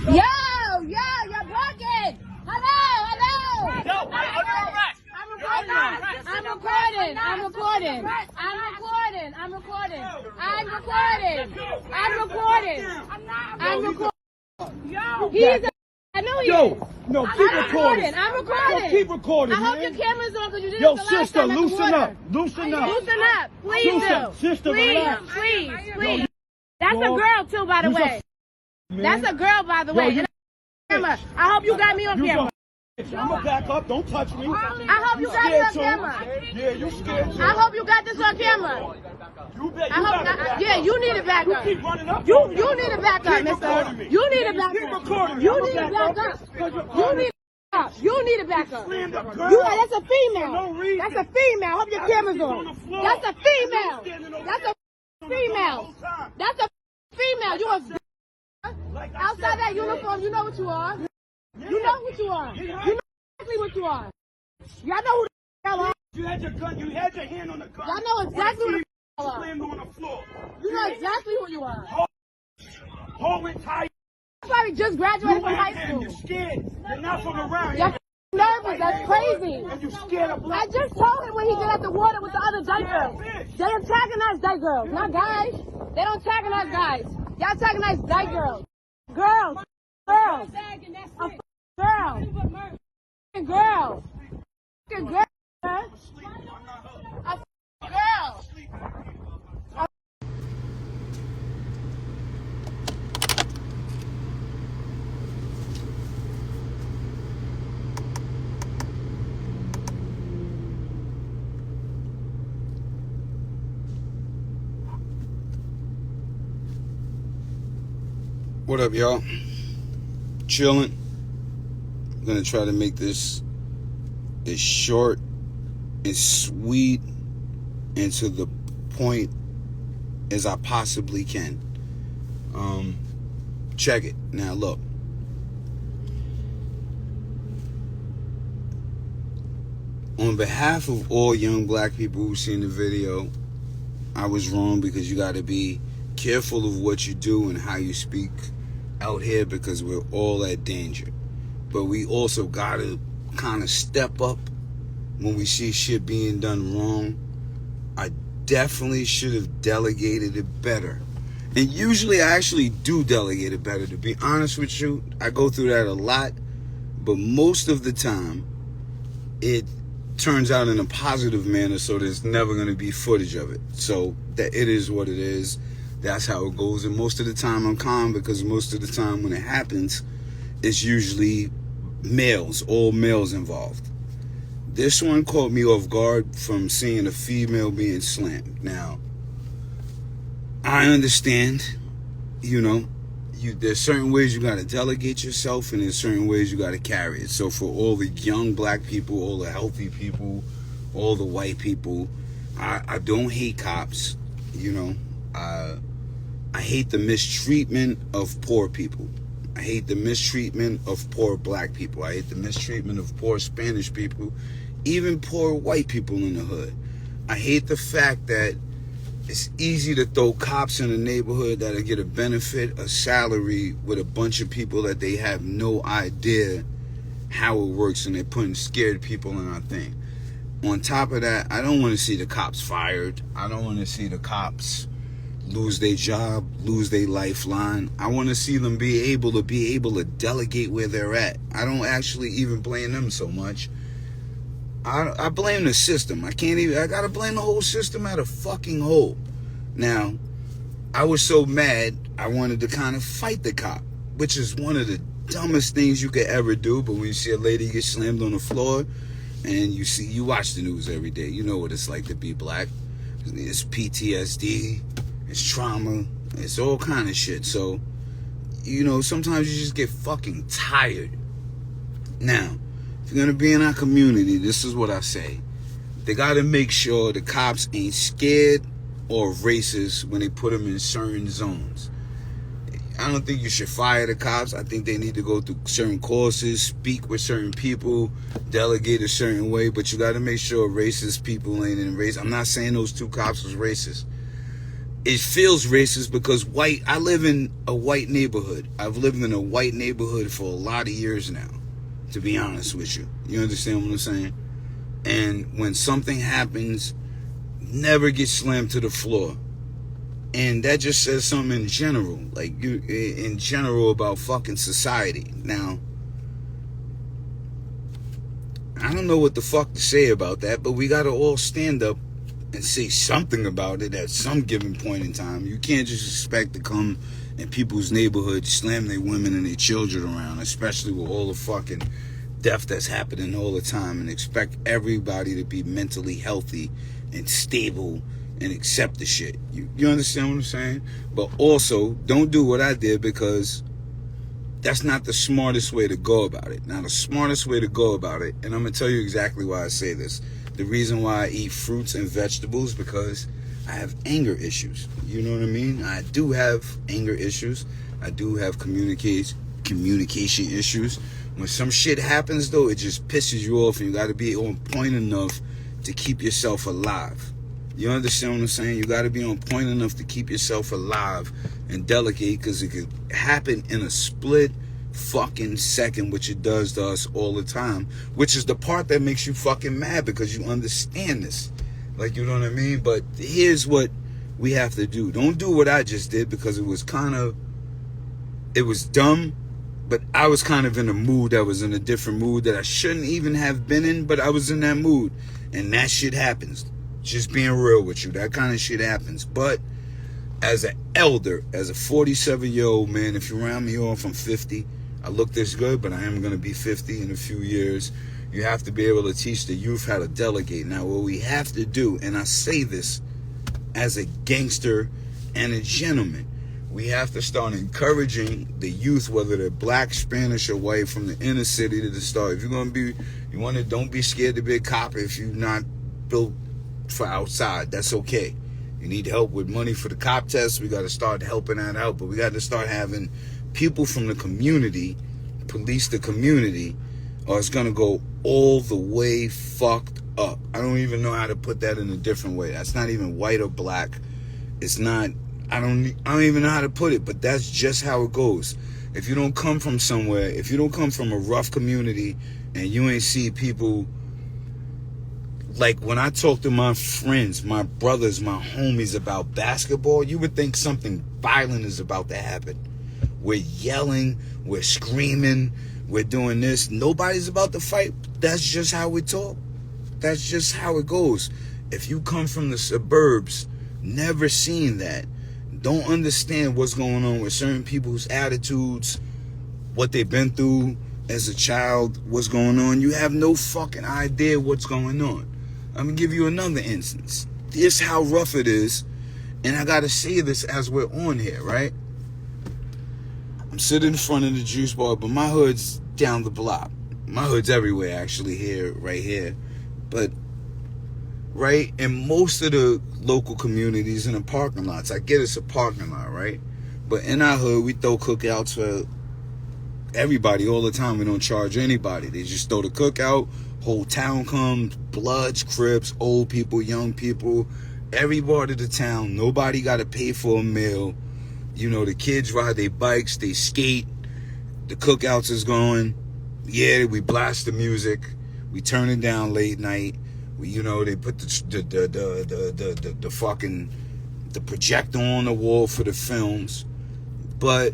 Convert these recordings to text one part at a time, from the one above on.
Yo, you're blocking. Hello. Yo, under arrest. I'm recording. I know you. Yo, no, keep recording. I'm recording. Yo, keep recording, I hope man. your camera's on because you did Yo, it the last sister, time at the loosen water. up. Loosen up. Loosen up. Please do. Sister, relax. Please. That's a girl too, by the way. Man. That's a girl, by the way. you Camera. I hope you got me on camera. I'm gonna back up. Don't touch me. I hope you got me on camera. Yeah, you scared too. I hope you got this on camera. You bet. Yeah, you need to back up. Keep running up. You need to back up, Keep mister. recording me. You need to back Keep up. recording me. You I'm need to gonna back back up. up. You need to back up. You need to back up. Slammed a girl. That's a female. For no reason. That's a female. Hope your camera's on. That's a female. That's a female. That's a female. You a outside that uniform, you know what you are. You know what you are. You know exactly what you are. Y'all know who the hell are. You had your gun. You had your hand on the gun. Y'all know exactly who the hell are. Slammed on the floor. You know exactly who you are. Whole entire. You probably just graduated from high school. You're scared. You're not from around. You're nervous. That's crazy. And you scared of black. I just told him when he got at the water with the other dyke girls. They antagonize dyke girls, not guys. They don't antagonize guys. Y'all antagonize dyke girls. Girls. A girl. A girl. A girl. A girl. What up, y'all? Chilling. I'm gonna try to make this as short and sweet and to the point as I possibly can. Check it. Now look. On behalf of all young black people who've seen the video, I was wrong because you gotta be careful of what you do and how you speak out here because we're all at danger. But we also gotta kind of step up when we see shit being done wrong. I definitely should have delegated it better. And usually I actually do delegate it better, to be honest with you. I go through that a lot, but most of the time it turns out in a positive manner, so there's never going to be footage of it. So that it is what it is. That's how it goes. And most of the time I'm calm because most of the time when it happens, it's usually males, all males involved. This one caught me off guard from seeing a female being slammed. Now, I understand, there's certain ways you got to delegate yourself and there's certain ways you got to carry it. So for all the young black people, all the healthy people, all the white people, I don't hate cops, I hate the mistreatment of poor people. I hate the mistreatment of poor black people. I hate the mistreatment of poor Spanish people, even poor white people in the hood. I hate the fact that it's easy to throw cops in a neighborhood that'll get a benefit, a salary with a bunch of people that they have no idea how it works, and they're putting scared people in our thing. On top of that, I don't want to see the cops fired. I don't want to see the cops lose their job, lose their lifeline. I want to see them be able to delegate where they're at. I don't actually even blame them so much. I blame the system. I gotta blame the whole system at a fucking whole. Now, I was so mad, I wanted to kind of fight the cop, which is one of the dumbest things you could ever do. But when you see a lady get slammed on the floor, and you watch the news every day, you know what it's like to be black. It's PTSD, it's trauma, it's all kind of shit. So, sometimes you just get fucking tired. Now, if you're gonna be in our community, this is what I say. They gotta make sure the cops ain't scared or racist when they put them in certain zones. I don't think you should fire the cops. I think they need to go through certain courses, speak with certain people, delegate a certain way, but you gotta make sure racist people ain't in race. I'm not saying those two cops was racist. it feels racist because I live in a white neighborhood. I've lived in a white neighborhood for a lot of years now, to be honest with you. You understand what I'm saying? And when something happens, never get slammed to the floor. And that just says something in general, like in general about fucking society. Now, I don't know what the fuck to say about that, but we gotta all stand up and say something about it at some given point in time. You can't just expect to come in people's neighborhoods, slam their women and their children around, especially with all the fucking death that's happening all the time, and expect everybody to be mentally healthy and stable and accept the shit. You understand what I'm saying? But also, don't do what I did, because that's not the smartest way to go about it. Now, the smartest way to go about it, and I'm going to tell you exactly why I say this. The reason why I eat fruits and vegetables, because I have anger issues. You know what I mean? I do have anger issues. I do have communication issues. When some shit happens, though, it just pisses you off, and you got to be on point enough to keep yourself alive. You understand what I'm saying? You got to be on point enough to keep yourself alive and delicate, because it could happen in a split fucking second, which it does to us all the time, which is the part that makes you fucking mad, because you understand this. Like, you know what I mean? But here's what we have to do. Don't do what I just did, because it was dumb, but I was kind of in a mood that was in a different mood that I shouldn't even have been in, but I was in that mood, and that shit happens. Just being real with you, that kind of shit happens. But as an elder, as a 47-year-old man, if you round me off, I'm 50. I look this good, but I am going to be 50 in a few years. You have to be able to teach the youth how to delegate. Now, what we have to do, and I say this as a gangster and a gentleman, we have to start encouraging the youth, whether they're black, Spanish, or white, from the inner city to the start. If you're going to be, don't be scared to be a cop if you're not built for outside. That's okay. You need help with money for the cop test, we got to start helping that out. But we got to start having people from the community police the community, or it's gonna go all the way fucked up. I don't even know how to put that in a different way. That's not even white or black. It's not, I don't even know how to put it, but that's just how it goes. If you don't come from somewhere, if you don't come from a rough community and you ain't see people, like when I talk to my friends, my brothers, my homies about basketball, you would think something violent is about to happen. We're yelling, we're screaming, we're doing this. Nobody's about to fight. That's just how we talk. That's just how it goes. If you come from the suburbs, never seen that, don't understand what's going on with certain people's attitudes, what they've been through as a child, what's going on, you have no fucking idea what's going on. I'm going to give you another instance. This how rough it is, and I got to say this as we're on here, right? I'm sitting in front of the juice bar, but my hood's down the block. My hood's everywhere, actually, here, right here. But, right, in most of the local communities and the parking lots, I get it's a parking lot, right? But in our hood, we throw cookouts for everybody all the time. We don't charge anybody. They just throw the cookout. Whole town comes, Bloods, Crips, old people, young people, every part of the town. Nobody got to pay for a meal. You know, the kids ride their bikes, they skate. The cookouts is going. Yeah, we blast the music. We turn it down late night. We, you know, they put the fucking the projector on the wall for the films. But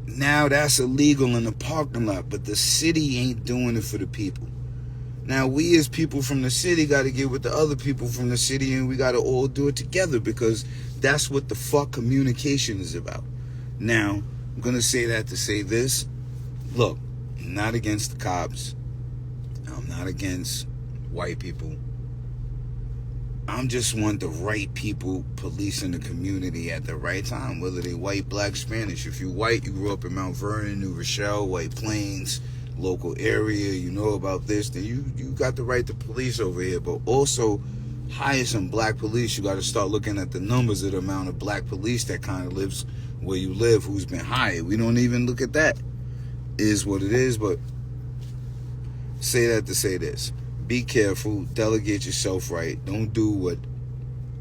now that's illegal in the parking lot. But the city ain't doing it for the people. Now, we as people from the city got to get with the other people from the city, and we got to all do it together, because that's what the fuck communication is about. Now, I'm going to say that to say this. Look, I'm not against the cops. I'm not against white people. I'm just want the right people policing the community at the right time, whether they white, black, Spanish. If you're white, you grew up in Mount Vernon, New Rochelle, White Plains, local area, you know about this, then you got the right to police over here. But also hire some black police. You got to start looking at the numbers of the amount of black police that kind of lives where you live, who's been hired. We don't even look at that. Is what it is. But say that to say this: be careful, delegate yourself right. Don't do what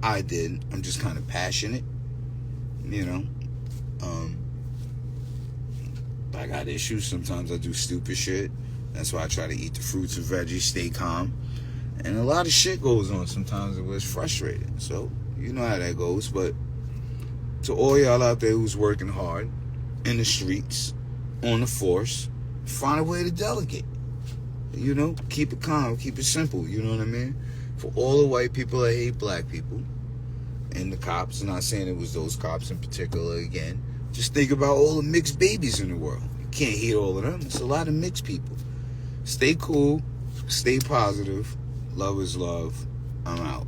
I did. I'm just kind of passionate. you know. I got issues. Sometimes I do stupid shit. That's why I try to eat the fruits and veggies, stay calm. And a lot of shit goes on sometimes it was frustrating. So, you know how that goes. But to all y'all out there who's working hard in the streets, on the force, find a way to delegate. You know, keep it calm, keep it simple. You know what I mean? For all the white people that hate black people and the cops, I'm not saying it was those cops in particular again. Just think about all the mixed babies in the world. You can't hate all of them. It's a lot of mixed people. Stay cool. Stay positive. Love is love. I'm out.